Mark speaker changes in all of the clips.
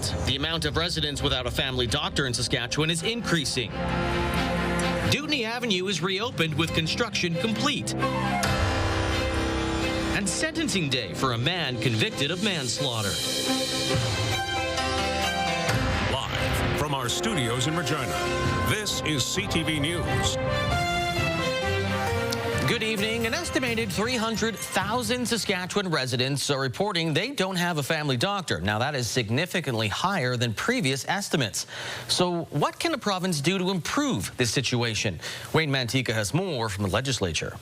Speaker 1: tonight. The amount of residents without a family doctor in Saskatchewan is increasing. Dewdney Avenue is reopened with construction complete. And sentencing day for a man convicted of manslaughter.
Speaker 2: Live from our studios in Regina, this is CTV News.
Speaker 1: Good evening. An estimated 300,000 Saskatchewan residents are reporting they don't have a family doctor. Now, that is significantly higher than previous estimates. So what can the province do to improve this situation? Wayne Mantika has more from the legislature.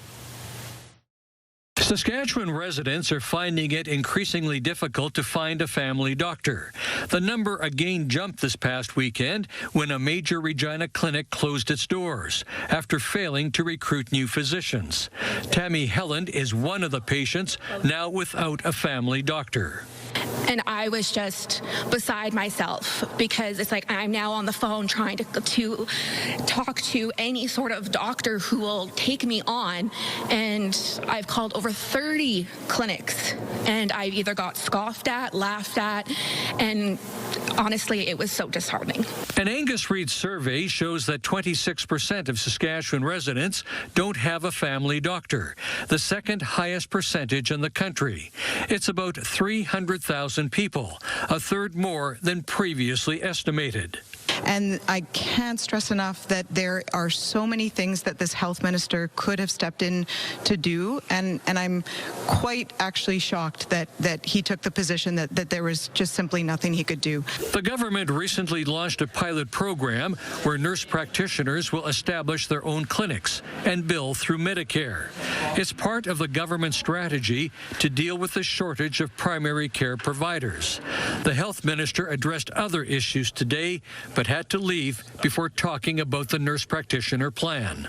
Speaker 3: Saskatchewan residents are finding it increasingly difficult to find a family doctor. The number again jumped this past weekend when a major Regina clinic closed its doors after failing to recruit new physicians. Tammy Helland is one of the patients now without a family doctor.
Speaker 4: And I was just beside myself because it's like I'm now on the phone trying to talk to any sort of doctor who will take me on. And I've called over 30 clinics and I've either got scoffed at, laughed at, and honestly, it was so disheartening.
Speaker 3: An Angus Reid survey shows that 26% of Saskatchewan residents don't have a family doctor, the second highest percentage in the country. It's about 300,000 people, a third more than previously estimated.
Speaker 5: And I can't stress enough that there are so many things that this health minister could have stepped in to do, and I'm quite actually shocked that he took the position that there was just simply nothing he could do.
Speaker 3: The government recently launched a pilot program where nurse practitioners will establish their own clinics and bill through Medicare. It's part of the government strategy to deal with the shortage of primary care providers. The health minister addressed other issues today, but had to leave before talking about the nurse practitioner plan.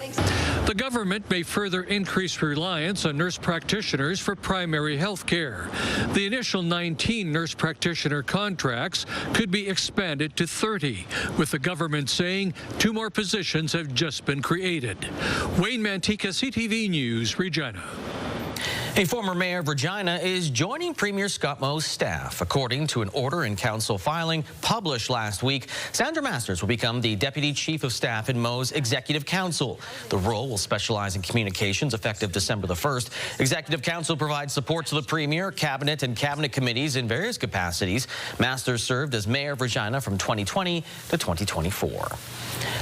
Speaker 3: The government may further increase reliance on nurse practitioners for primary health care. The initial 19 nurse practitioner contracts could be expanded to 30, with the government saying 2 more positions have just been created. Wayne Mantika, CTV News, Regina.
Speaker 1: A former mayor of Regina is joining Premier Scott Moe's staff. According to an order in council filing published last week, Sandra Masters will become the Deputy Chief of Staff in Moe's Executive Council. The role will specialize in communications effective December the 1st. Executive Council provides support to the Premier, Cabinet, and Cabinet committees in various capacities. Masters served as mayor of Regina from 2020 to 2024.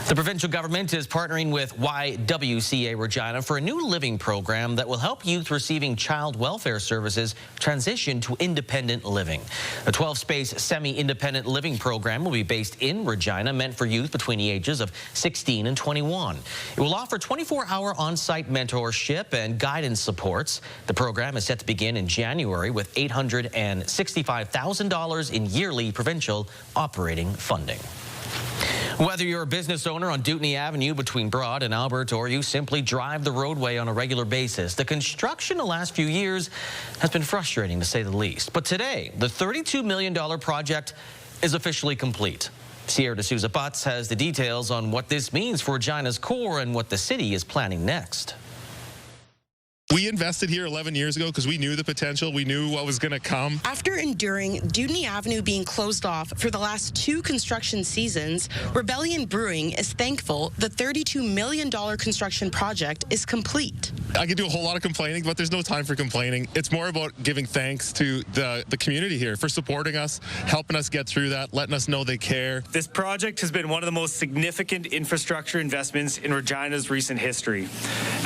Speaker 1: The provincial government is partnering with YWCA Regina for a new living program that will help youth receiving child welfare services transition to independent living. A 12-space semi-independent living program will be based in Regina, meant for youth between the ages of 16 and 21. It will offer 24-hour on-site mentorship and guidance supports. The program is set to begin in January with $865,000 in yearly provincial operating funding. Whether you're a business owner on Dewdney Avenue between Broad and Albert, or you simply drive the roadway on a regular basis, the construction the last few years has been frustrating, to say the least. But today, the $32 million project is officially complete. Sierra D'Souza Butts has the details on what this means for Regina's core and what the city is planning next.
Speaker 6: We invested here 11 years ago because we knew the potential. We knew what was going to come.
Speaker 7: After enduring Dewdney Avenue being closed off for the last 2 construction seasons, Rebellion Brewing is thankful the $32 million construction project is complete.
Speaker 6: I could do a whole lot of complaining, but there's no time for complaining. It's more about giving thanks to the community here for supporting us, helping us get through that, letting us know they care.
Speaker 8: This project has been one of the most significant infrastructure investments in Regina's recent history,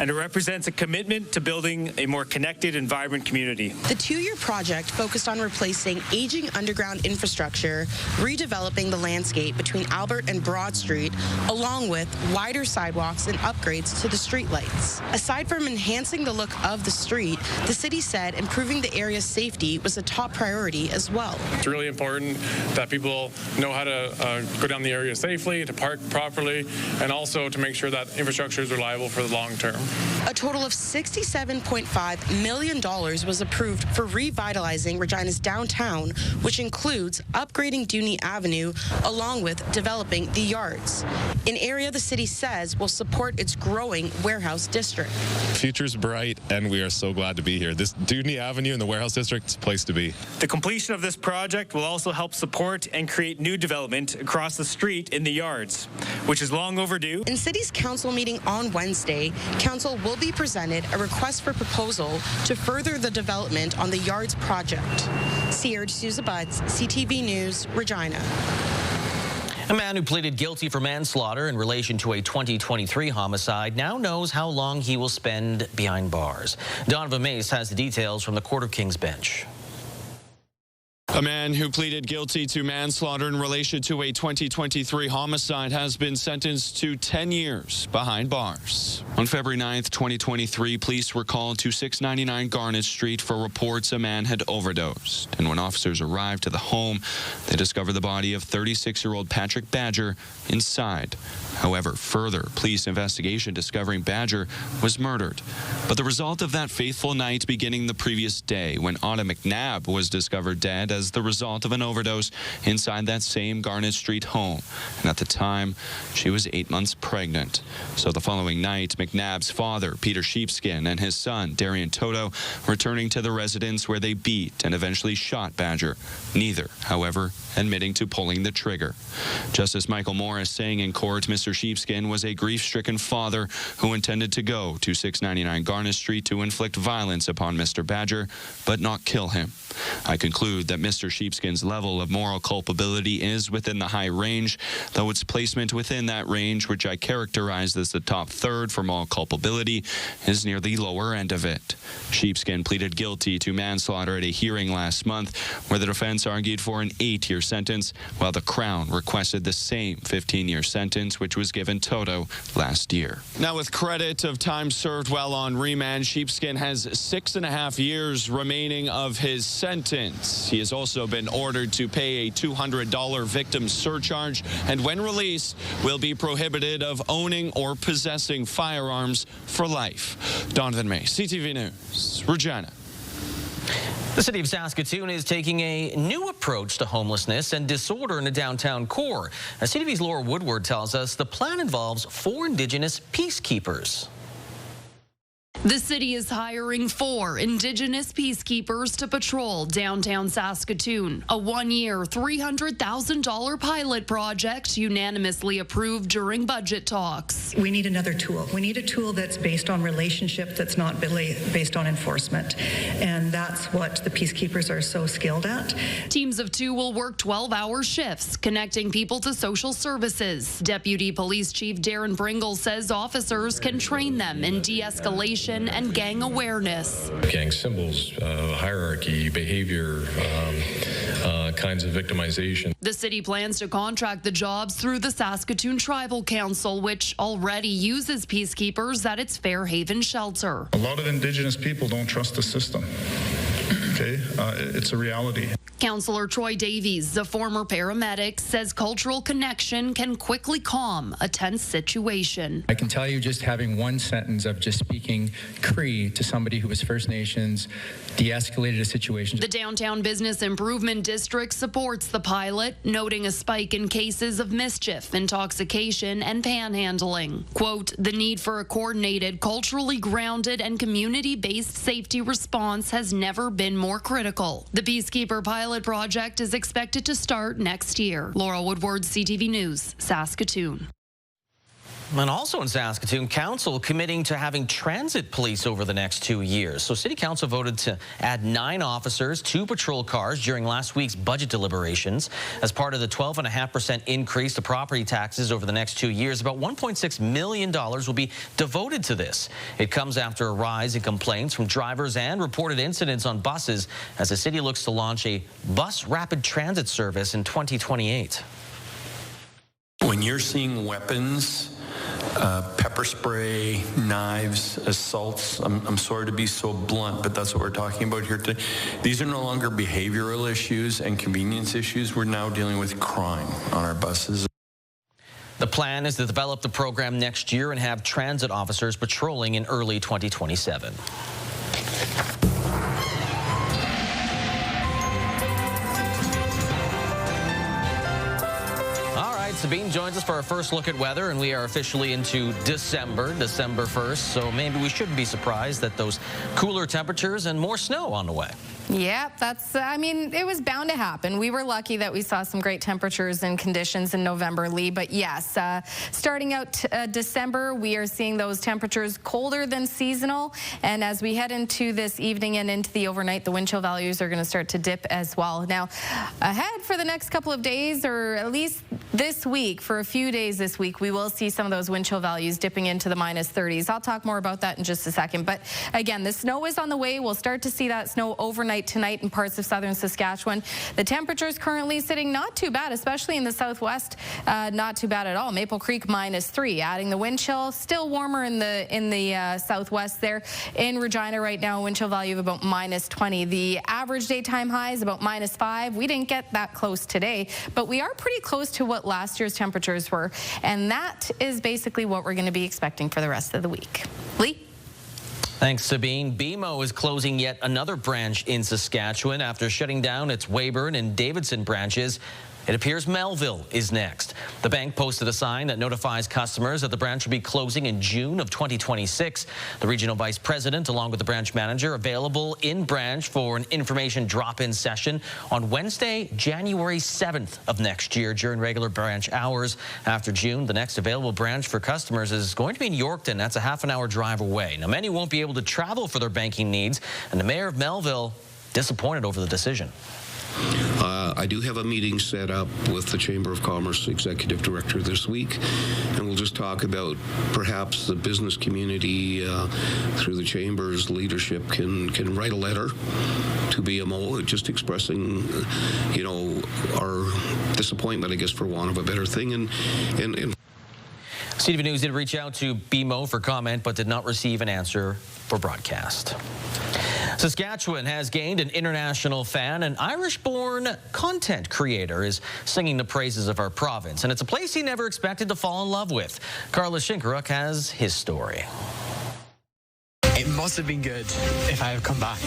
Speaker 8: and it represents a commitment to building a more connected and vibrant community.
Speaker 7: The 2-year project focused on replacing aging underground infrastructure, redeveloping the landscape between Albert and Broad Street, along with wider sidewalks and upgrades to the streetlights. Aside from enhancing the look of the street, the city said improving the area's safety was a top priority as well.
Speaker 9: It's really important that people know how to go down the area safely, to park properly, and also to make sure that infrastructure is reliable for the long term.
Speaker 7: A total of 67 $37.5 million was approved for revitalizing Regina's downtown, which includes upgrading Dooney Avenue along with developing the Yards, an area the city says will support its growing warehouse district.
Speaker 6: Future's bright, and we are so glad to be here. This Dooney Avenue in the warehouse district is a place to be.
Speaker 8: The completion of this project will also help support and create new development across the street in the Yards, which is long overdue.
Speaker 7: In City's council meeting on Wednesday, council will be presented a request for proposal to further the development on the Yards project. Sierra D'Souza Butts, CTV News, Regina.
Speaker 1: A man who pleaded guilty for manslaughter in relation to a 2023 homicide now knows how long he will spend behind bars. Donovan Mace has the details from the Court of King's Bench.
Speaker 10: A man who pleaded guilty to manslaughter in relation to a 2023 homicide has been sentenced to 10 years behind bars. On February 9th, 2023, police were called to 699 Garnet Street for reports a man had overdosed. And when officers arrived to the home, they discovered the body of 36-year-old Patrick Badger inside. However, further police investigation discovering Badger was murdered. But the result of that fateful night beginning the previous day when Autumn McNabb was discovered dead as the result of an overdose inside that same Garnet Street home. And at the time, she was 8 months pregnant. So the following night, McNabb's father, Peter Sheepskin, and his son, Darian Toto, returning to the residence where they beat and eventually shot Badger. Neither, however, admitting to pulling the trigger. Justice Michael Morris saying in court Mr. Sheepskin was a grief-stricken father who intended to go to 699 Garnet Street to inflict violence upon Mr. Badger, but not kill him. I conclude that Mr. Sheepskin's level of moral culpability is within the high range, though its placement within that range, which I characterized as the top third for moral culpability, is near the lower end of it. Sheepskin pleaded guilty to manslaughter at a hearing last month, where the defense argued for an 8-year sentence, while the Crown requested the same 15-year sentence, which was given Toto last year. Now, with credit of time served while on remand, Sheepskin has 6.5 years remaining of his sentence. He has also been ordered to pay a $200 victim surcharge, and when released, will be prohibited of owning or possessing firearms for life. Donovan May, CTV News, Regina.
Speaker 1: The city of Saskatoon is taking a new approach to homelessness and disorder in the downtown core. As CTV's Laura Woodward tells us, the plan involves 4 Indigenous peacekeepers.
Speaker 11: The city is hiring 4 Indigenous peacekeepers to patrol downtown Saskatoon, a 1-year, $300,000 pilot project unanimously approved during budget talks.
Speaker 12: We need another tool. We need a tool that's based on relationship, that's not based on enforcement. And that's what the peacekeepers are so skilled at.
Speaker 11: Teams of 2 will work 12-hour shifts, connecting people to social services. Deputy Police Chief Darren Bringle says officers can train them in de-escalation and gang awareness.
Speaker 13: Gang symbols, hierarchy, behavior, kinds of victimization.
Speaker 11: The city plans to contract the jobs through the Saskatoon Tribal Council, which already uses peacekeepers at its Fairhaven shelter.
Speaker 14: A lot of Indigenous people don't trust the system. Okay, it's a reality.
Speaker 11: Councillor Troy Davies, the former paramedic, says cultural connection can quickly calm a tense situation.
Speaker 15: I can tell you just having one sentence of just speaking Cree to somebody who was First Nations de-escalated a situation.
Speaker 11: The Downtown Business Improvement District supports the pilot, noting a spike in cases of mischief, intoxication, and panhandling. Quote, the need for a coordinated, culturally grounded, and community-based safety response has never been more critical. The Peacekeeper pilot project is expected to start next year. Laura Woodward, CTV News, Saskatoon.
Speaker 1: And also in Saskatoon, council committing to having transit police over the next 2 years. So city council voted to add 9 officers, 2 patrol cars during last week's budget deliberations. As part of the 12.5% increase to property taxes over the next 2 years, about $1.6 million will be devoted to this. It comes after a rise in complaints from drivers and reported incidents on buses as the city looks to launch a bus rapid transit service in 2028.
Speaker 16: When you're seeing weapons, pepper spray, knives, assaults. I'm sorry to be so blunt, but that's what we're talking about here today. These are no longer behavioral issues and convenience issues. We're now dealing with crime on our buses.
Speaker 1: The plan is to develop the program next year and have transit officers patrolling in early 2027. Sabine joins us for our first look at weather, and we are officially into December 1st, so maybe we shouldn't be surprised that those cooler temperatures and more snow on the way.
Speaker 17: Yeah, I mean, it was bound to happen. We were lucky that we saw some great temperatures and conditions in November, Lee, but yes, starting out December, we are seeing those temperatures colder than seasonal, and as we head into this evening and into the overnight, the wind chill values are going to start to dip as well. Now, ahead for the next couple of days, or at least this week, for a few days this week, we will see some of those wind chill values dipping into the -30s. I'll talk more about that in just a second, but again, the snow is on the way. We'll start to see that snow overnight tonight in parts of southern Saskatchewan. The temperatures currently sitting not too bad, especially in the southwest, not too bad at all. Maple Creek -3, adding the wind chill, still warmer in the southwest there. In Regina right now, wind chill value of about -20. The average daytime high is about -5. We didn't get that close today, but we are pretty close to what last year's temperatures were, and that is basically what we're going to be expecting for the rest of the week. Lee?
Speaker 1: Thanks, Sabine. BMO is closing yet another branch in Saskatchewan after shutting down its Weyburn and Davidson branches. It appears Melville is next. The bank posted a sign that notifies customers that the branch will be closing in June of 2026. The regional vice president, along with the branch manager, available in branch for an information drop-in session on Wednesday, January 7th of next year during regular branch hours. After June, the next available branch for customers is going to be in Yorkton. That's a half-an-hour drive away. Now, many won't be able to travel for their banking needs, and the mayor of Melville disappointed over the decision.
Speaker 18: I do have a meeting set up with the Chamber of Commerce Executive Director this week, and we'll just talk about perhaps the business community through the Chamber's leadership can write a letter to BMO just expressing, our disappointment, I guess, for want of a better thing. And
Speaker 1: CTV News did reach out to BMO for comment, but did not receive an answer for broadcast. Saskatchewan has gained an international fan. An Irish-born content creator is singing the praises of our province, and it's a place he never expected to fall in love with. Carla Shinkaruk has his story.
Speaker 19: It must have been good if I have come back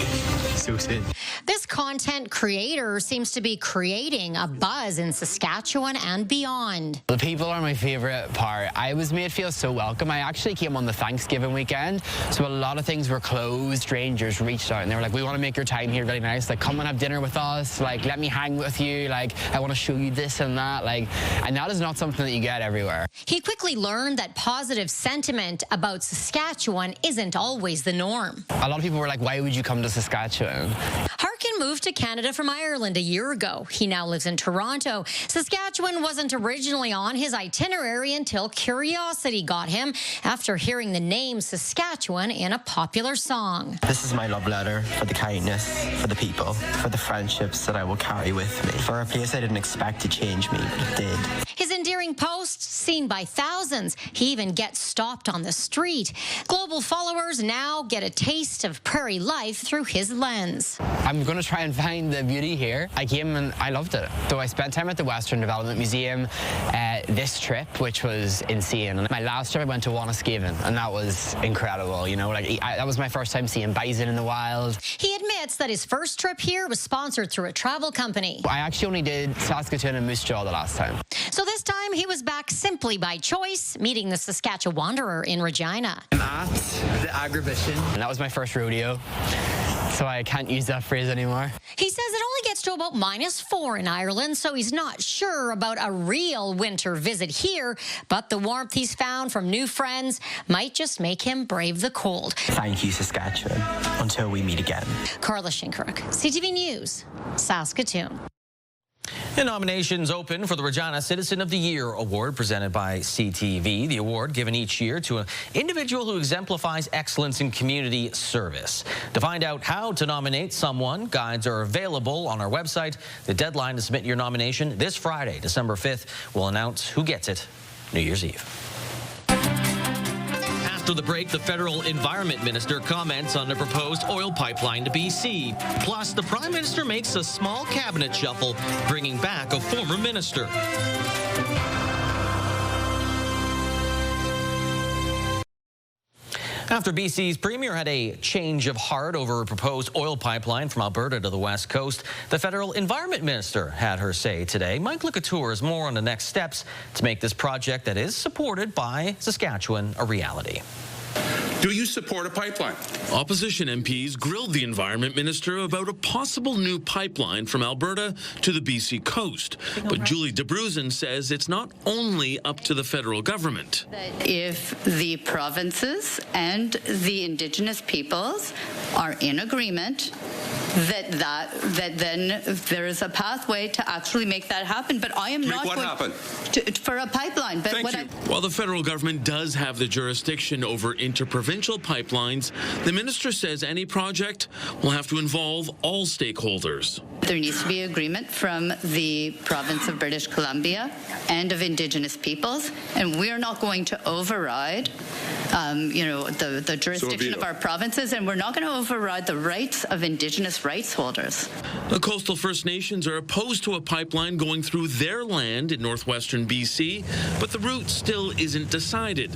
Speaker 19: so soon.
Speaker 20: This content creator seems to be creating a buzz in Saskatchewan and beyond.
Speaker 19: The people are my favorite part. I was made feel so welcome. I actually came on the Thanksgiving weekend, so a lot of things were closed. Strangers reached out and they were like, we want to make your time here really nice. Like, come and have dinner with us. Like, let me hang with you. Like, I want to show you this and that. Like, and that is not something that you get everywhere.
Speaker 20: He quickly learned that positive sentiment about Saskatchewan isn't always the norm.
Speaker 19: A lot of people were like, why would you come to Saskatchewan?
Speaker 20: Harkin moved to Canada from Ireland a year ago. He now lives in Toronto. Saskatchewan wasn't originally on his itinerary until curiosity got him after hearing the name Saskatchewan in a popular song.
Speaker 21: This is my love letter for the kindness, for the people, for the friendships that I will carry with me. For a place I didn't expect to change me, but it did.
Speaker 20: His endearing posts seen by thousands. He even gets stopped on the street. Global followers now get a taste of prairie life through his lens.
Speaker 19: I'm going to try and find the beauty here. I came and I loved it. So I spent time at the Western Development Museum this trip, which was insane. My last trip I went to Wanuskevin, and that was incredible. That was my first time seeing bison in the wild.
Speaker 20: He admits that his first trip here was sponsored through a travel company.
Speaker 19: I actually only did Saskatoon and Moose Jaw the last time.
Speaker 20: So this time he was back simply by choice, meeting the Saskatchewan Wanderer in Regina.
Speaker 19: I'm at the Agribition, and that was my first rodeo, so I can't use that phrase anymore.
Speaker 20: He says it only gets to about -4 in Ireland, so he's not sure about a real winter visit here, but the warmth he's found from new friends might just make him brave the cold.
Speaker 21: Thank you, Saskatchewan. Until we meet again.
Speaker 20: Carla Shinkaruk, CTV News, Saskatoon.
Speaker 1: And nominations open for the Regina Citizen of the Year Award presented by CTV. The award given each year to an individual who exemplifies excellence in community service. To find out how to nominate someone, guides are available on our website. The deadline to submit your nomination this Friday, December 5th. We'll announce who gets it New Year's Eve. After the break, the federal environment minister comments on the proposed oil pipeline to BC. Plus, the prime minister makes a small cabinet shuffle, bringing back a former minister. After BC's premier had a change of heart over a proposed oil pipeline from Alberta to the West Coast, the federal environment minister had her say today. Mike LeCouture is more on the next steps to make this project that is supported by Saskatchewan a reality.
Speaker 2: Do you support a pipeline?
Speaker 22: Opposition MPs grilled the environment minister about a possible new pipeline from Alberta to the BC coast. But Julie DeBruzen says it's not only up to the federal government.
Speaker 23: If the provinces and the Indigenous peoples are in agreement, that then there is a pathway to actually make that happen. But I am not
Speaker 2: what
Speaker 23: going
Speaker 2: happen?
Speaker 23: For a pipeline. But
Speaker 2: Thank you.
Speaker 22: While the federal government does have the jurisdiction over interprovincial pipelines, the minister says any project will have to involve all stakeholders.
Speaker 23: There needs to be agreement from the province of British Columbia and of Indigenous peoples, and we're not going to override the jurisdiction of our provinces, and we're not going to override the rights of Indigenous rights holders.
Speaker 22: The coastal First Nations are opposed to a pipeline going through their land in northwestern BC, but the route still isn't decided.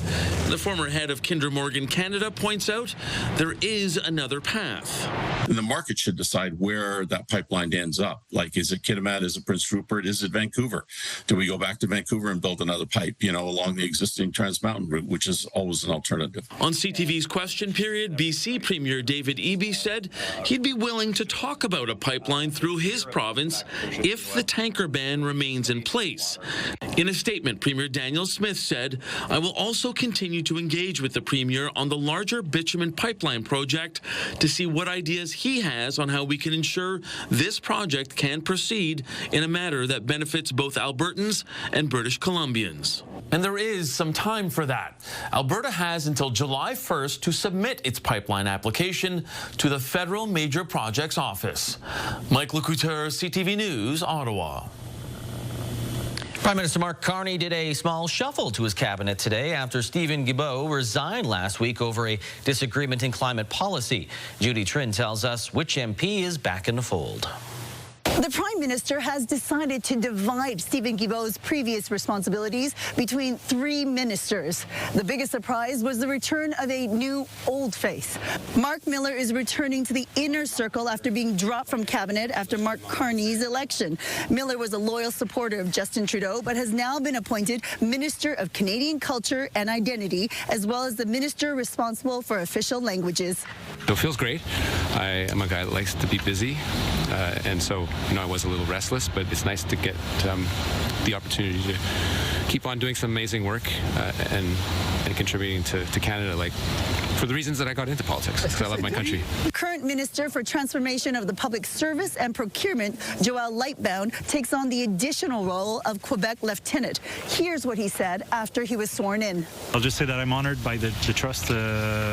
Speaker 22: The former head of Kinder Morgan Canada points out there is another path.
Speaker 2: And the market should decide where that pipeline ends up. Like, is it Kitimat? Is it Prince Rupert? Is it Vancouver? Do we go back to Vancouver and build another pipe, along the existing Trans Mountain route, which is always an alternative?
Speaker 22: On CTV's question period, BC Premier David Eby said he'd be willing to talk about a pipeline through his province if the tanker ban remains in place. In a statement, Premier Daniel Smith said, "I will also continue to engage with the Premier on the larger bitumen pipeline project to see what ideas he has on how we can ensure this project can proceed in a manner that benefits both Albertans and British Columbians."
Speaker 24: And there is some time for that. Alberta has until July 1st to submit its pipeline application to the Federal Major Projects Office. Mike LeCouture, CTV News, Ottawa.
Speaker 1: Prime Minister Mark Carney did a small shuffle to his cabinet today after Stephen Guilbeault resigned last week over a disagreement in climate policy. Judy Trinh tells us which MP is back in the fold.
Speaker 25: The Prime Minister has decided to divide Stephen Guilbeault's previous responsibilities between 3 ministers. The biggest surprise was the return of a new old face. Mark Miller is returning to the inner circle after being dropped from cabinet after Mark Carney's election. Miller was a loyal supporter of Justin Trudeau, but has now been appointed Minister of Canadian Culture and Identity, as well as the minister responsible for official languages.
Speaker 26: It feels great. I am a guy that likes to be busy, and so I was a little restless, but it's nice to get the opportunity to keep on doing some amazing work and contributing to Canada, for the reasons that I got into politics, because I love my country.
Speaker 25: Current Minister for Transformation of the Public Service and Procurement, Joel Lightbound, takes on the additional role of Quebec Lieutenant. Here's what he said after he was sworn in.
Speaker 27: I'll just say that I'm honored by the trust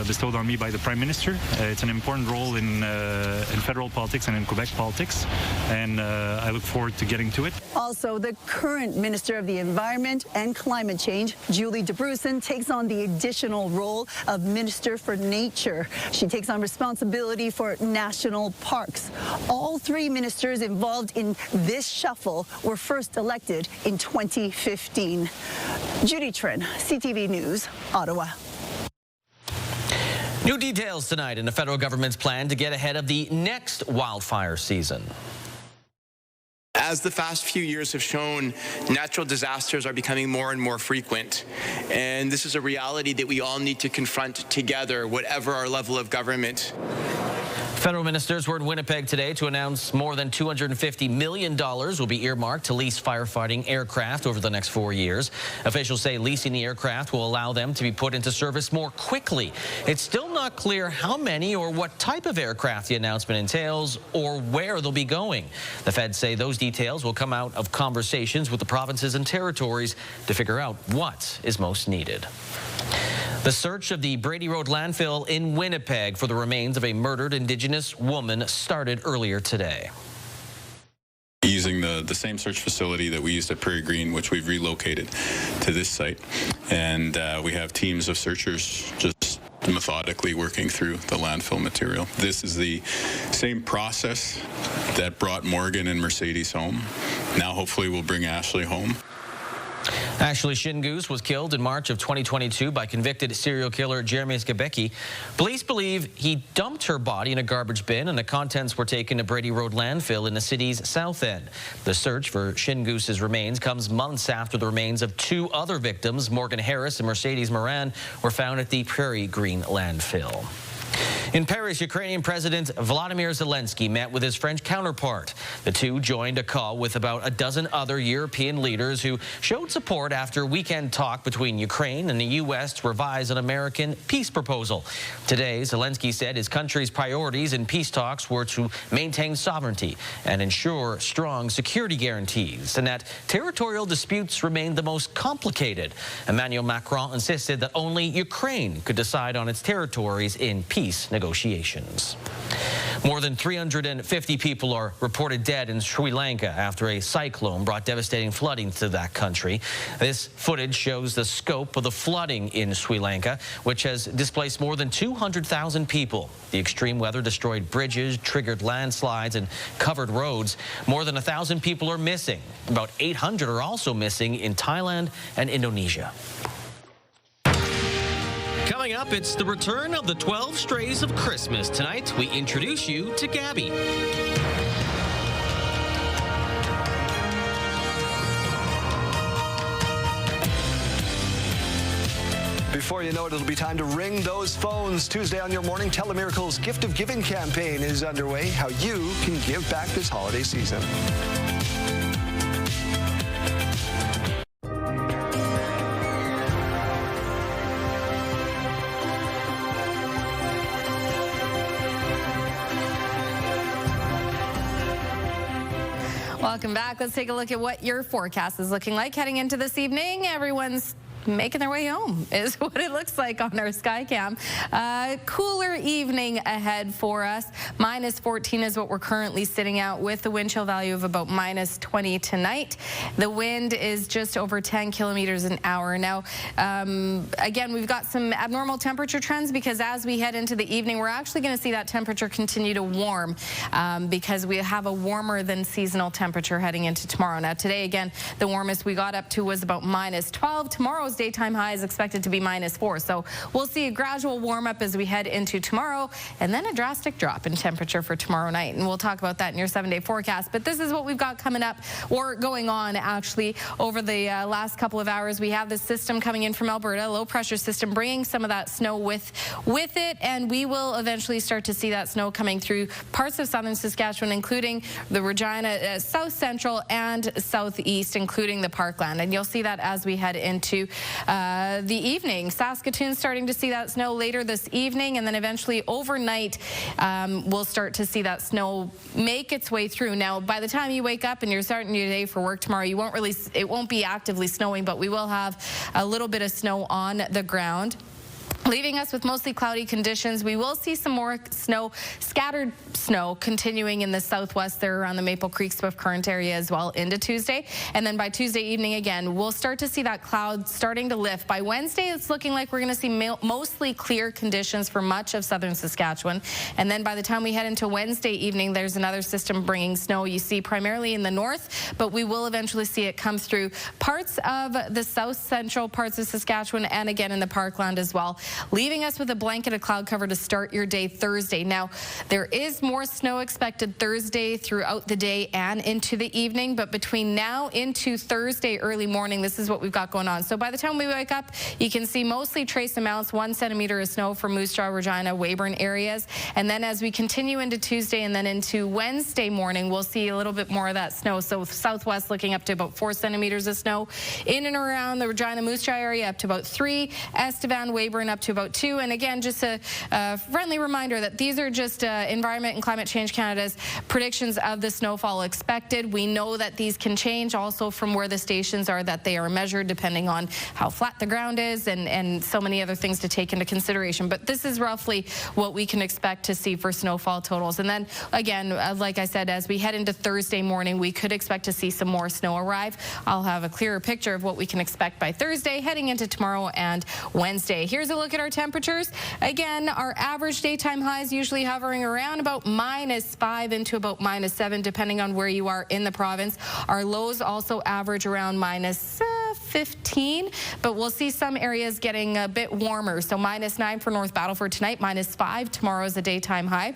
Speaker 27: bestowed on me by the Prime Minister. It's an important role in federal politics and in Quebec politics, and I look forward to getting to it.
Speaker 25: Also, the current Minister of the Environment and Climate Change, Julie DeBruzen, takes on the additional role of Minister for Nature. She takes on responsibility for national parks. All 3 ministers involved in this shuffle were first elected in 2015. Judy Trinh, CTV News, Ottawa.
Speaker 1: New details tonight in the federal government's plan to get ahead of the next wildfire season.
Speaker 28: As the past few years have shown, natural disasters are becoming more and more frequent. And this is a reality that we all need to confront together, whatever our level of government.
Speaker 1: Federal ministers were in Winnipeg today to announce more than $250 million will be earmarked to lease firefighting aircraft over the next 4 years. Officials say leasing the aircraft will allow them to be put into service more quickly. It's still not clear how many or what type of aircraft the announcement entails or where they'll be going. The feds say those details will come out of conversations with the provinces and territories to figure out what is most needed. The search of the Brady Road landfill in Winnipeg for the remains of a murdered Indigenous woman started earlier today.
Speaker 29: Using the same search facility that we used at Prairie Green, which we've relocated to this site. And we have teams of searchers just methodically working through the landfill material. This is the same process that brought Morgan and Mercedes home. Now hopefully we'll bring Ashley home.
Speaker 1: Ashley Shingoose was killed in March of 2022 by convicted serial killer Jeremy Skabecki. Police believe he dumped her body in a garbage bin and the contents were taken to Brady Road landfill in the city's south end. The search for Shingoose's remains comes months after the remains of two other victims, Morgan Harris and Mercedes Moran, were found at the Prairie Green landfill. In Paris, Ukrainian President Volodymyr Zelensky met with his French counterpart. The two joined a call with about a dozen other European leaders who showed support after a weekend talk between Ukraine and the U.S. to revise an American peace proposal. Today, Zelensky said his country's priorities in peace talks were to maintain sovereignty and ensure strong security guarantees, and that territorial disputes remained the most complicated. Emmanuel Macron insisted that only Ukraine could decide on its territories in peace negotiations. More than 350 people are reported dead in Sri Lanka after a cyclone brought devastating flooding to that country. This footage shows the scope of the flooding in Sri Lanka, which has displaced more than 200,000 people. The extreme weather destroyed bridges, triggered landslides, and covered roads. More than 1,000 people are missing. About 800 are also missing in Thailand and Indonesia. Coming up, it's the return of the 12 Strays of Christmas. Tonight, we introduce you to Gabby.
Speaker 3: Before you know it, it'll be time to ring those phones. Tuesday on Your Morning Telemiracles Gift of Giving campaign is underway. How you can give back this holiday season.
Speaker 17: Welcome back. Let's take a look at what your forecast is looking like heading into this evening. Everyone's making their way home is what it looks like on our Skycam. Cooler evening ahead for us. Minus 14 is what we're currently sitting at with the wind chill value of about minus 20 tonight. The wind is just over 10 kilometers an hour. Now, again, we've got some abnormal temperature trends because as we head into the evening, we're actually going to see that temperature continue to warm because we have a warmer than seasonal temperature heading into tomorrow. Now, today, again, the warmest we got up to was about minus 12. Tomorrow's daytime high is expected to be minus 4. So we'll see a gradual warm up as we head into tomorrow and then a drastic drop in temperature for tomorrow night. And we'll talk about that in your 7-day forecast. But this is what we've got coming up or going on actually over the last couple of hours. We have this system coming in from Alberta, low pressure system, bringing some of that snow with it. And we will eventually start to see that snow coming through parts of southern Saskatchewan, including the Regina, south central and southeast, including the Parkland. And you'll see that as we head into the evening. Saskatoon's starting to see that snow later this evening, and then eventually overnight we'll start to see that snow make its way through. Now, by the time you wake up and you're starting your day for work tomorrow, it won't be actively snowing, but we will have a little bit of snow on the ground, leaving us with mostly cloudy conditions. We will see some more snow, scattered snow, continuing in the southwest there around the Maple Creek Swift Current area as well into Tuesday. And then by Tuesday evening, again, we'll start to see that cloud starting to lift. By Wednesday, it's looking like we're going to see mostly clear conditions for much of southern Saskatchewan. And then by the time we head into Wednesday evening, there's another system bringing snow, you see, primarily in the north, but we will eventually see it come through parts of the south central parts of Saskatchewan and again in the Parkland as well, leaving us with a blanket of cloud cover to start your day Thursday. Now, there is more snow expected Thursday throughout the day and into the evening, but between now into Thursday early morning, this is what we've got going on. So by the time we wake up, you can see mostly trace amounts, 1 centimeter of snow for Moose Jaw, Regina, Weyburn areas. And then as we continue into Tuesday and then into Wednesday morning, we'll see a little bit more of that snow. So southwest looking up to about 4 centimeters of snow. In and around the Regina, Moose Jaw area up to about 3. Estevan, Weyburn up to about 2. And again, just a friendly reminder that these are just Environment and Climate Change Canada's predictions of the snowfall expected. We know that these can change also from where the stations are that they are measured, depending on how flat the ground is and so many other things to take into consideration. But this is roughly what we can expect to see for snowfall totals. And then again, like I said, as we head into Thursday morning, we could expect to see some more snow arrive. I'll have a clearer picture of what we can expect by Thursday heading into tomorrow and Wednesday. Here's a look at our temperatures. Again, our average daytime highs usually hovering around about -5 into about -7, depending on where you are in the province. Our lows also average around -15, but we'll see some areas getting a bit warmer. So -9 for North Battleford tonight, -5 tomorrow is a daytime high.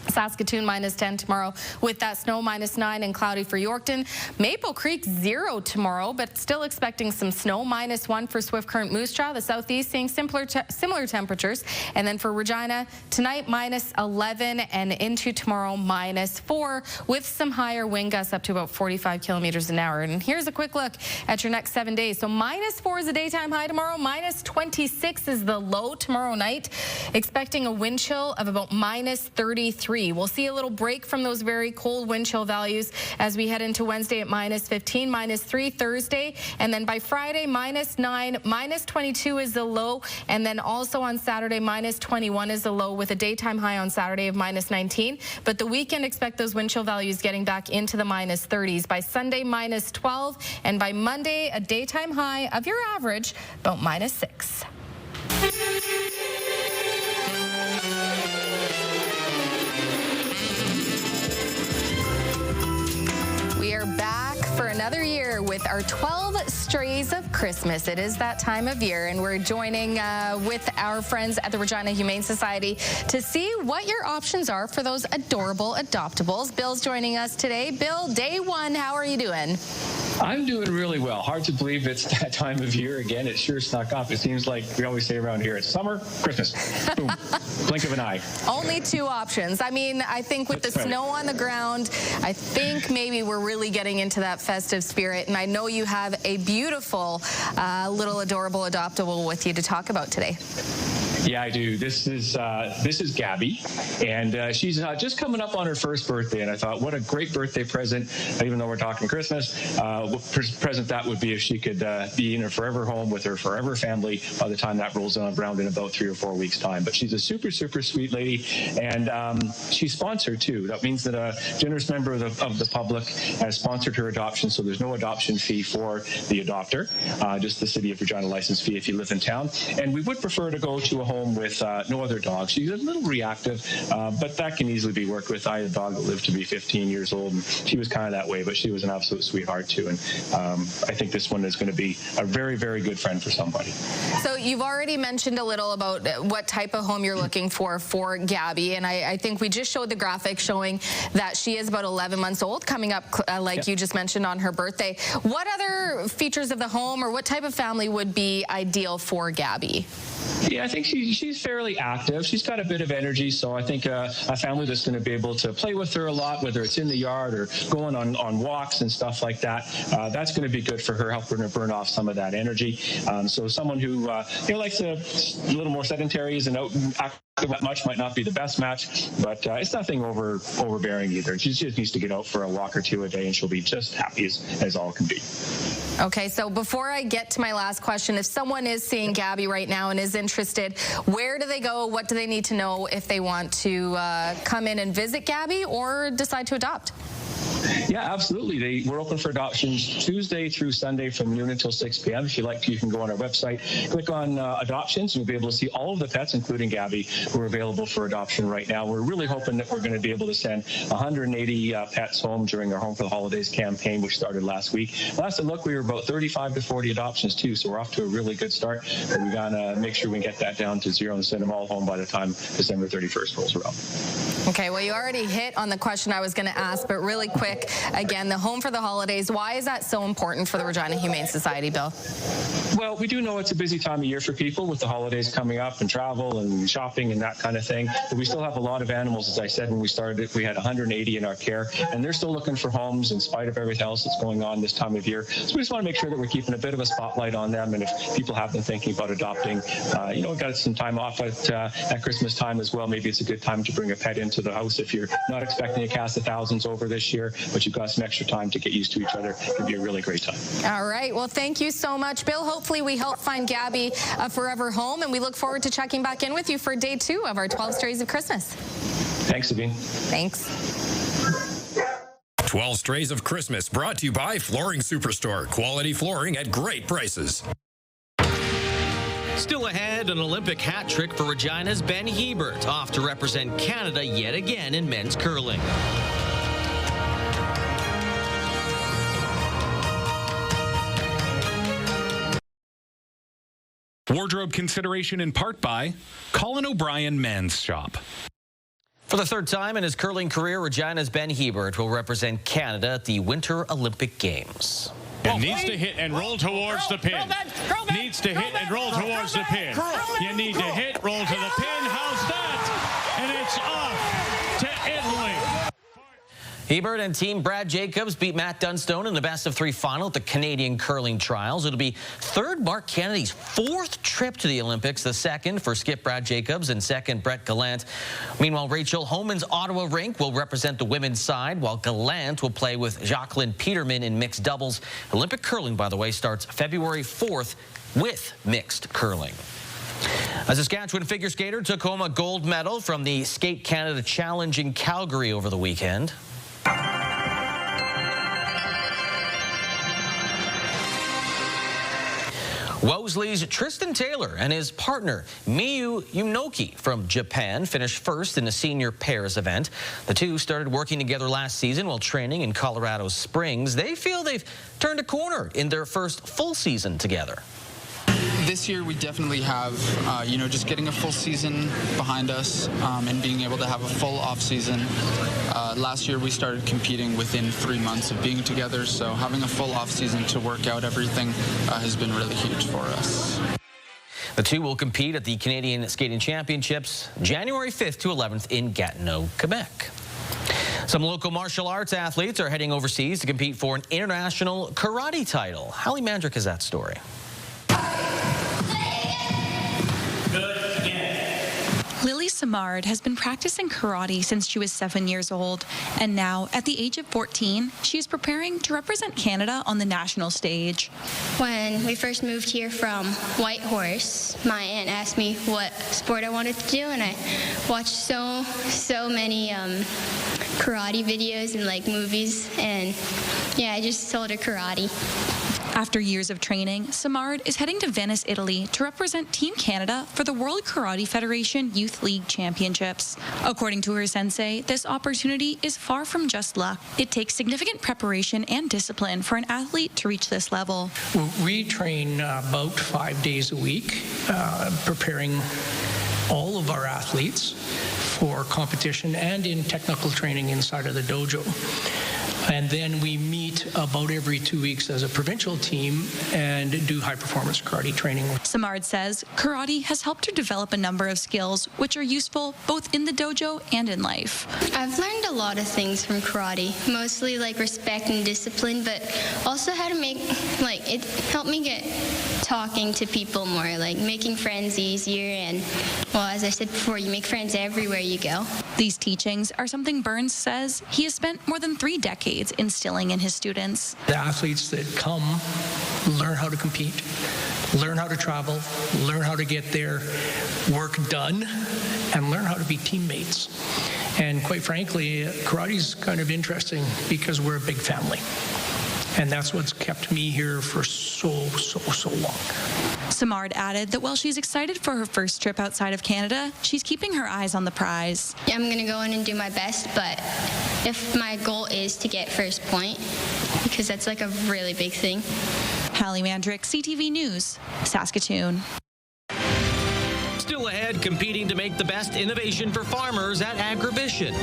Speaker 17: Saskatoon -10 tomorrow with that snow, -9 and cloudy for Yorkton. Maple Creek 0 tomorrow, but still expecting some snow. -1 for Swift Current Moose Jaw. The southeast seeing similar temperatures. And then for Regina tonight -11 and into tomorrow -4 with some higher wind gusts up to about 45 kilometers an hour. And here's a quick look at your next 7 days. So -4 is the daytime high tomorrow. -26 is the low tomorrow night. Expecting a wind chill of about -33. We'll see a little break from those very cold wind chill values as we head into Wednesday at -15, -3 Thursday, and then by Friday -9, -22 is the low, and then also on Saturday -21 is the low with a daytime high on Saturday of -19. But the weekend, expect those wind chill values getting back into the -30s. By Sunday -12, and by Monday a daytime high of your average about -6. We are back for another year with our 12 Strays of Christmas. It is that time of year, and we're joining with our friends at the Regina Humane Society to see what your options are for those adorable adoptables. Bill's joining us today. Bill, day one, how are you doing?
Speaker 4: I'm doing really well. Hard to believe it's that time of year again. It sure snuck up. It seems like we always say around here, it's summer, Christmas. Boom. Blink of an eye.
Speaker 17: Only two options. I mean, I think with the snow on the ground, I think maybe we're really getting into that festive spirit. And I know you have a beautiful little adorable adoptable with you to talk about today.
Speaker 4: Yeah, I do. This is Gabby, and she's just coming up on her first birthday, and I thought, what a great birthday present, even though we're talking Christmas, what present that would be if she could be in her forever home with her forever family by the time that rolls around in about 3 or 4 weeks' time. But she's a super, super sweet lady, and she's sponsored, too. That means that a generous member of the public has sponsored her adoption, so there's no adoption fee for the adopter, just the City of Regina license fee if you live in town. And we would prefer to go to a home with no other dogs. She's a little reactive, but that can easily be worked with. I had a dog that lived to be 15 years old, and she was kind of that way, but she was an absolute sweetheart too. And I think this one is going to be a very, very good friend for somebody.
Speaker 17: So you've already mentioned a little about what type of home you're looking for Gabby, and I think we just showed the graphic showing that she is about 11 months old, coming up like you just mentioned on her birthday. What other features of the home or what type of family would be ideal for Gabby?
Speaker 4: Yeah, I think she's fairly active. She's got a bit of energy, so I think a family that's going to be able to play with her a lot, whether it's in the yard or going on walks and stuff like that, that's going to be good for her, helping her burn off some of that energy. So someone who likes a little more sedentary, isn't out active that much, might not be the best match, but it's nothing overbearing either. She just needs to get out for a walk or two a day, and she'll be just happy as all can be.
Speaker 17: Okay, so before I get to my last question, if someone is seeing Gabby right now and is interested, where do they go? What do they need to know if they want to come in and visit Gabby or decide to adopt?
Speaker 4: Yeah, absolutely. We're open for adoptions Tuesday through Sunday from noon until 6 p.m. If you like, you can go on our website, click on adoptions, and you'll be able to see all of the pets, including Gabby, who are available for adoption right now. We're really hoping that we're going to be able to send 180 pets home during our Home for the Holidays campaign, which started last week. Last I looked, we were about 35 to 40 adoptions, too, so we're off to a really good start. But we got to make sure we get that down to 0 and send them all home by the time December 31st rolls around.
Speaker 17: Okay, well, you already hit on the question I was going to ask, but really quick, again, the Home for the Holidays, why is that so important for the Regina Humane Society, Bill?
Speaker 4: Well, we do know it's a busy time of year for people with the holidays coming up and travel and shopping and that kind of thing. But we still have a lot of animals. As I said, when we started, we had 180 in our care, and they're still looking for homes in spite of everything else that's going on this time of year. So we just want to make sure that we're keeping a bit of a spotlight on them. And if people have been thinking about adopting, got some time off at Christmas time as well, maybe it's a good time to bring a pet into the house if you're not expecting a cast of thousands over this year, but you've got some extra time to get used to each other. It can be a really great time.
Speaker 17: All right. Well, thank you so much, Bill. Hopefully we help find Gabby a forever home, and we look forward to checking back in with you for day 2 of our 12 Strays of Christmas.
Speaker 4: Thanks, Sabine.
Speaker 17: Thanks.
Speaker 5: 12 Strays of Christmas brought to you by Flooring Superstore. Quality flooring at great prices.
Speaker 1: Still ahead, an Olympic hat trick for Regina's Ben Hebert, off to represent Canada yet again in men's curling.
Speaker 6: Wardrobe consideration in part by Colin O'Brien Men's Shop.
Speaker 1: For the third time in his curling career, Regina's Ben Hebert will represent Canada at the Winter Olympic Games.
Speaker 7: And needs to hit and roll towards the pin. Needs to hit and roll towards the pin. You need to hit, roll to the pin. How's that? And it's off to Italy.
Speaker 1: Hebert and team Brad Jacobs beat Matt Dunstone in the best-of-3 final at the Canadian Curling Trials. It'll be third Mark Kennedy's fourth trip to the Olympics, the second for skip Brad Jacobs and second Brett Gallant. Meanwhile, Rachel Homan's Ottawa rink will represent the women's side, while Gallant will play with Jacqueline Peterman in mixed doubles. Olympic curling, by the way, starts February 4th with mixed curling. A Saskatchewan figure skater took home a gold medal from the Skate Canada Challenge in Calgary over the weekend. Wellesley's Tristan Taylor and his partner Miyu Yunoki from Japan finished first in the senior pairs event. The two started working together last season while training in Colorado Springs. They feel they've turned a corner in their first full season together.
Speaker 8: This year we definitely have, just getting a full season behind us and being able to have a full off season. Last year we started competing within 3 months of being together, so having a full off season to work out everything has been really huge for us.
Speaker 1: The two will compete at the Canadian Skating Championships January 5th to 11th in Gatineau, Quebec. Some local martial arts athletes are heading overseas to compete for an international karate title. Hallie Mandrick has that story.
Speaker 9: Lily Samard has been practicing karate since she was 7 years old, and now, at the age of 14, she is preparing to represent Canada on the national stage.
Speaker 10: When we first moved here from Whitehorse, my aunt asked me what sport I wanted to do, and I watched so many karate videos and movies, and yeah, I just told her karate.
Speaker 9: After years of training, Samard is heading to Venice, Italy to represent Team Canada for the World Karate Federation Youth League Championships. According to her sensei, this opportunity is far from just luck. It takes significant preparation and discipline for an athlete to reach this level.
Speaker 12: We train about 5 days a week, preparing all of our athletes for competition and in technical training inside of the dojo. And then we meet about every 2 weeks as a provincial team and do high-performance karate training.
Speaker 9: Samard says karate has helped her develop a number of skills which are useful both in the dojo and in life.
Speaker 10: I've learned a lot of things from karate, mostly respect and discipline, but also how to make, it helped me get talking to people more, making friends easier, and, well, as I said before, you make friends everywhere you go.
Speaker 9: These teachings are something Burns says he has spent more than 3 decades instilling in his students.
Speaker 12: The athletes that come learn how to compete, learn how to travel, learn how to get their work done, and learn how to be teammates. And quite frankly, karate's kind of interesting because we're a big family. And that's what's kept me here for so long.
Speaker 9: Samard added that while she's excited for her first trip outside of Canada, she's keeping her eyes on the prize.
Speaker 10: I'm going to go in and do my best, but if my goal is to get first point, because that's a really big thing.
Speaker 9: Hallie Mandrick, CTV News, Saskatoon.
Speaker 1: Still ahead, competing to make the best innovation for farmers at Agribition.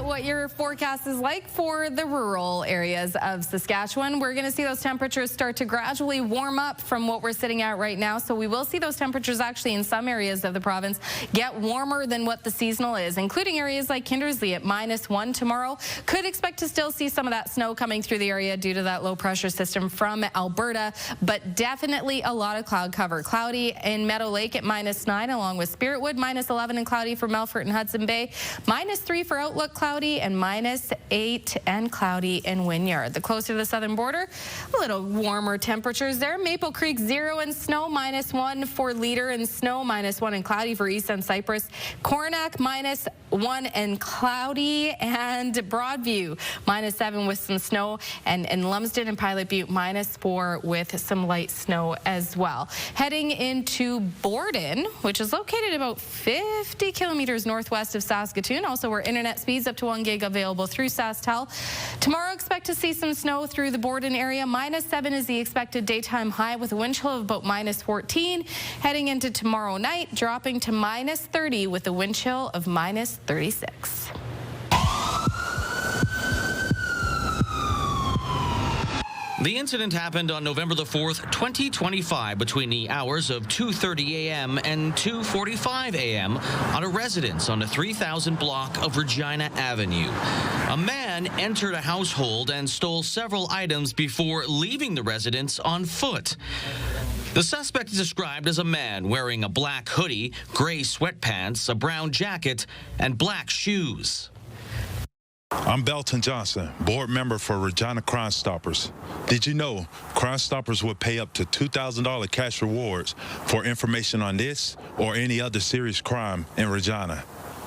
Speaker 17: What your forecast is like for the rural areas of Saskatchewan. We're going to see those temperatures start to gradually warm up from what we're sitting at right now. So we will see those temperatures actually in some areas of the province get warmer than what the seasonal is, including areas like Kindersley at -1 tomorrow. Could expect to still see some of that snow coming through the area due to that low pressure system from Alberta, but definitely a lot of cloud cover. Cloudy in Meadow Lake at -9, along with Spiritwood, -11 and cloudy for Melfort and Hudson Bay, -3 for Outlook, cloudy cloudy, and -8 and cloudy in Wynyard. The closer to the southern border, a little warmer temperatures there. Maple Creek 0 and snow, -1 for Leader and snow, -1 and cloudy for East End Cypress. Coronach -1 and cloudy, and Broadview -7 with some snow, and in Lumsden and Pilot Butte -4 with some light snow as well. Heading into Borden, which is located about 50 kilometers northwest of Saskatoon, also where internet speeds up to 1 gig available through SaskTel. Tomorrow, expect to see some snow through the Borden area. -7 is the expected daytime high with a wind chill of about -14. Heading into tomorrow night, dropping to -30 with a wind chill of -36.
Speaker 1: The incident happened on November the 4th, 2025, between the hours of 2:30 a.m. and 2:45 a.m. on a residence on the 3000 block of Regina Avenue. A man entered a household and stole several items before leaving the residence on foot. The suspect is described as a man wearing a black hoodie, gray sweatpants, a brown jacket, and black shoes.
Speaker 11: I'm Belton Johnson, board member for Regina Crime Stoppers. Did you know Crime Stoppers would pay up to $2,000 cash rewards for information on this or any other serious crime in Regina?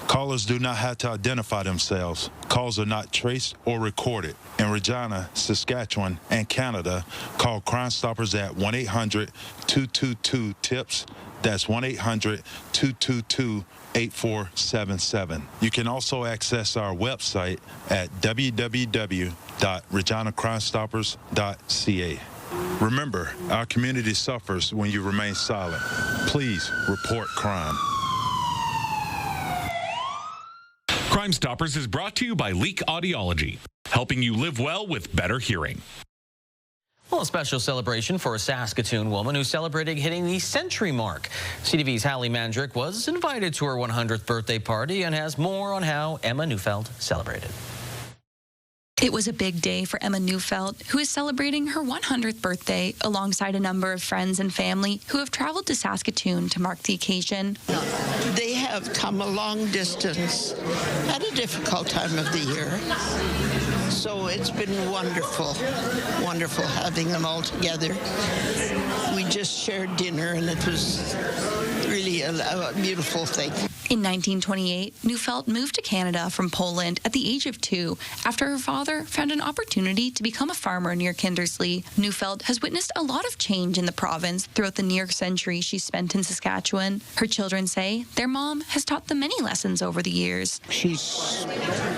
Speaker 11: Callers do not have to identify themselves. Calls are not traced or recorded. In Regina, Saskatchewan, and Canada, call Crime Stoppers at 1-800-222-TIPS. That's 1-800-222-8477. You can also access our website at www.reginacrimestoppers.ca. Remember, our community suffers when you remain silent. Please report crime.
Speaker 6: Crime Stoppers is brought to you by Leak Audiology, helping you live well with better hearing.
Speaker 1: Well, a special celebration for a Saskatoon woman who's celebrating hitting the century mark. CTV's Hallie Mandrick was invited to her 100th birthday party and has more on how Emma Neufeld celebrated.
Speaker 9: It was a big day for Emma Neufeld, who is celebrating her 100th birthday alongside a number of friends and family who have traveled to Saskatoon to mark the occasion.
Speaker 13: They have come a long distance at a difficult time of the year. So it's been wonderful, wonderful having them all together. We just shared dinner, and it was really a beautiful thing.
Speaker 9: In 1928, Neufeld moved to Canada from Poland at the age of 2 after her father found an opportunity to become a farmer near Kindersley. Neufeld has witnessed a lot of change in the province throughout the near century she spent in Saskatchewan. Her children say their mom has taught them many lessons over the years.
Speaker 14: She's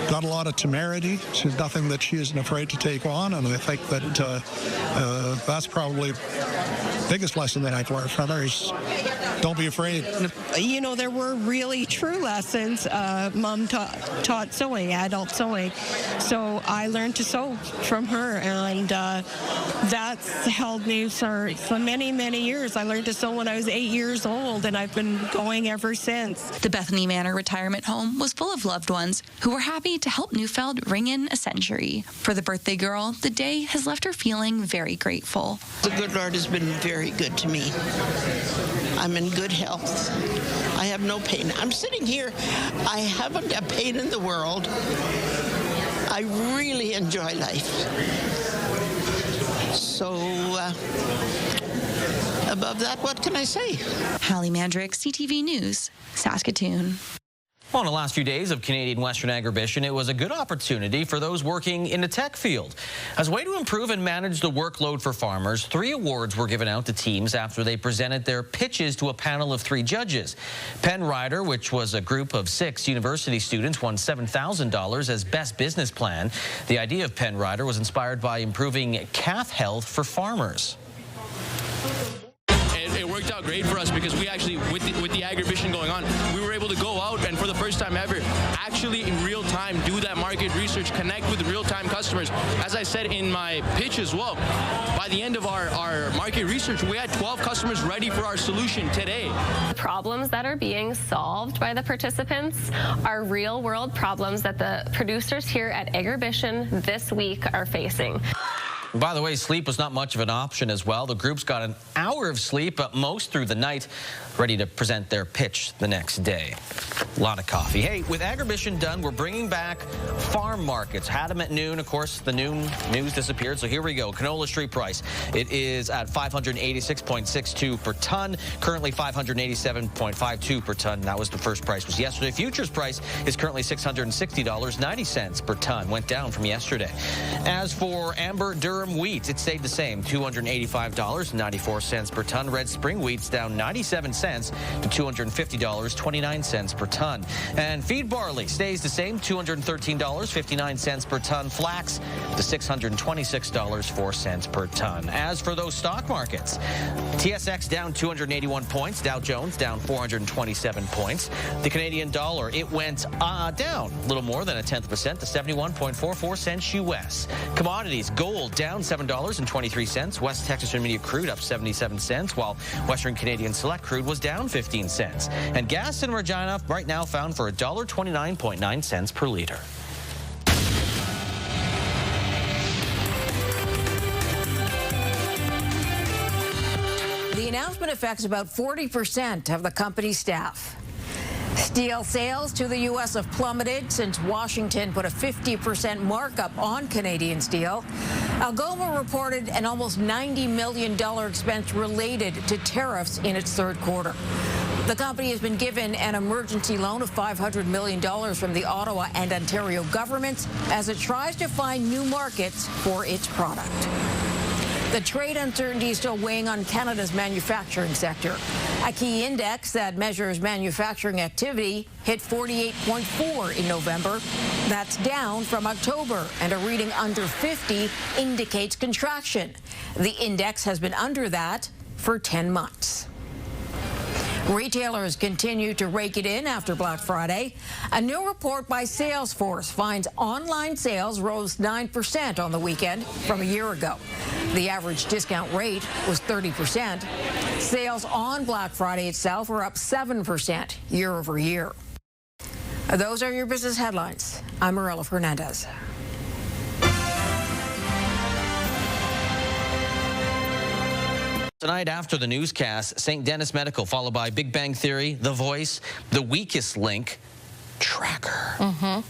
Speaker 14: got a lot of temerity. She's nothing that she isn't afraid to take on, and I think that that's probably the biggest lesson that I've learned from her is don't be afraid.
Speaker 15: You know, there were really true lessons. Mom taught sewing, adult sewing. So I learned to sew from her, and that's held me for many, many years. I learned to sew when I was 8 years old, and I've been going ever since.
Speaker 9: The Bethany Manor retirement home was full of loved ones who were happy to help Neufeld ring in a century. For the birthday girl, the day has left her feeling very grateful.
Speaker 13: The good Lord has been very good to me. I'm in good health. I have no pain. I'm sitting here. I haven't a pain in the world. I really enjoy life. So, above that, what can I say?
Speaker 9: Hallie Mandrick, CTV News, Saskatoon.
Speaker 1: Well, in the last few days of Canadian Western Agribition, it was a good opportunity for those working in the tech field. As a way to improve and manage the workload for farmers, 3 awards were given out to teams after they presented their pitches to a panel of 3 judges. Penn Rider, which was a group of 6 university students, won $7,000 as Best Business Plan. The idea of Penn Rider was inspired by improving calf health for farmers.
Speaker 16: It worked out great for us because we actually, with the agribition going on, we were able to go out and for the first time ever, actually in real time, do that market research, connect with real-time customers. As I said in my pitch as well, by the end of our market research, we had 12 customers ready for our solution today.
Speaker 18: The problems that are being solved by the participants are real-world problems that the producers here at Agribition this week are facing.
Speaker 1: By the way, sleep was not much of an option as well. The groups got an hour of sleep, but most through the night. ready to present their pitch the next day. A lot of coffee. Hey, with Agribition done, we're bringing back farm markets. Had them at noon. Of course, the noon news disappeared, so here we go. Canola street price. It is at $586.62 per ton. Currently $587.52 per ton. That was the first price was yesterday. Futures price is currently $660.90 per ton. Went down from yesterday. As for amber durum wheat, it stayed the same. $285.94 per ton. Red spring wheat's down 97 cents to $250.29 per ton. And feed barley stays the same, $213.59 per ton. Flax to $626.04 per ton. As for those stock markets, TSX down 281 points. Dow Jones down 427 points. The Canadian dollar, it went down a little more than 0.1% to 71.44 cents US. Commodities, gold down $7.23. West Texas Intermediate crude up 77 cents, while Western Canadian Select crude was down 15 cents. And gas in Regina right now found for $1.29.9 per liter.
Speaker 2: The announcement affects about 40% of the company's staff. Steel sales to the U.S. have plummeted since Washington put a 50% markup on Canadian steel. Algoma reported an almost $90 million expense related to tariffs in its third quarter. The company has been given an emergency loan of $500 million from the Ottawa and Ontario governments as it tries to find new markets for its product. The trade uncertainty is still weighing on Canada's manufacturing sector. A key index that measures manufacturing activity hit 48.4 in November. That's down from October, and a reading under 50 indicates contraction. The index has been under that for 10 months. Retailers continue to rake it in after Black Friday. A new report by Salesforce finds online sales rose 9% on the weekend from a year ago. The average discount rate was 30%. Sales on Black Friday itself were up 7% year over year. Those are your business headlines. I'm Marilla Fernandez.
Speaker 1: Tonight after the newscast, St. Denis Medical, followed by Big Bang Theory, The Voice, The Weakest Link, Tracker. All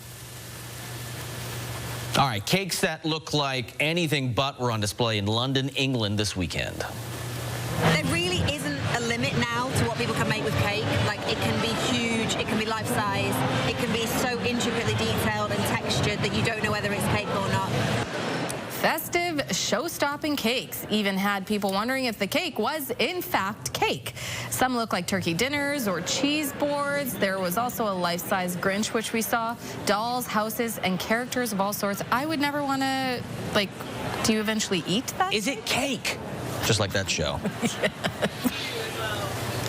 Speaker 1: right, cakes that look like anything but were on display in London, England this weekend.
Speaker 19: There really isn't a limit now to what people can make with cake. Like, it can be huge, it can be life-size, it can be so intricately detailed and textured that you don't know whether it's cake or not.
Speaker 17: Festive, show-stopping cakes even had people wondering if the cake was, in fact, cake. Some look like turkey dinners or cheese boards. There was also a life-size Grinch, which we saw, dolls, houses, and characters of all sorts. I would never want to, like, do you eventually eat that?
Speaker 1: Is it cake? Just like that show.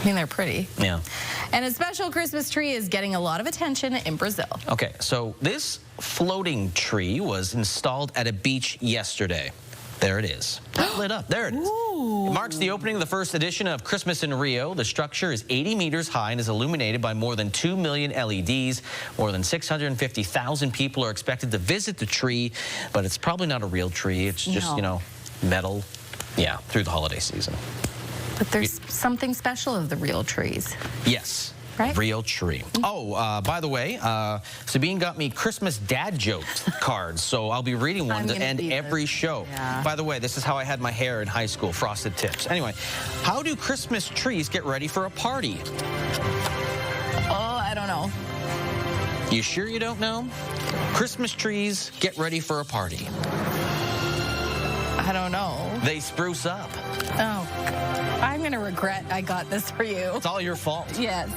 Speaker 17: I mean, they're pretty.
Speaker 1: Yeah.
Speaker 17: And a special Christmas tree is getting a lot of attention in Brazil.
Speaker 1: Okay, so this floating tree was installed at a beach yesterday. There it is. Lit up. There it is. Ooh. It marks the opening of the first edition of Christmas in Rio. The structure is 80 meters high and is illuminated by more than 2 million LEDs. More than 650,000 people are expected to visit the tree, but it's probably not a real tree. It's just, you know, metal. Yeah, through the holiday season.
Speaker 17: But there's something special of the real trees.
Speaker 1: Yes.
Speaker 17: Right?
Speaker 1: Real tree. Oh, by the way, Sabine got me Christmas dad joke cards, so I'll be reading one to end every show. Yeah. By the way, this is how I had my hair in high school, frosted tips. Anyway, how do Christmas trees get ready for a party?
Speaker 17: Oh, I don't know.
Speaker 1: You sure you don't know? Christmas trees get ready for a party.
Speaker 17: I don't know.
Speaker 1: They spruce up.
Speaker 17: Oh, I'm going to regret I got this for you.
Speaker 1: It's all your fault.
Speaker 17: Yes.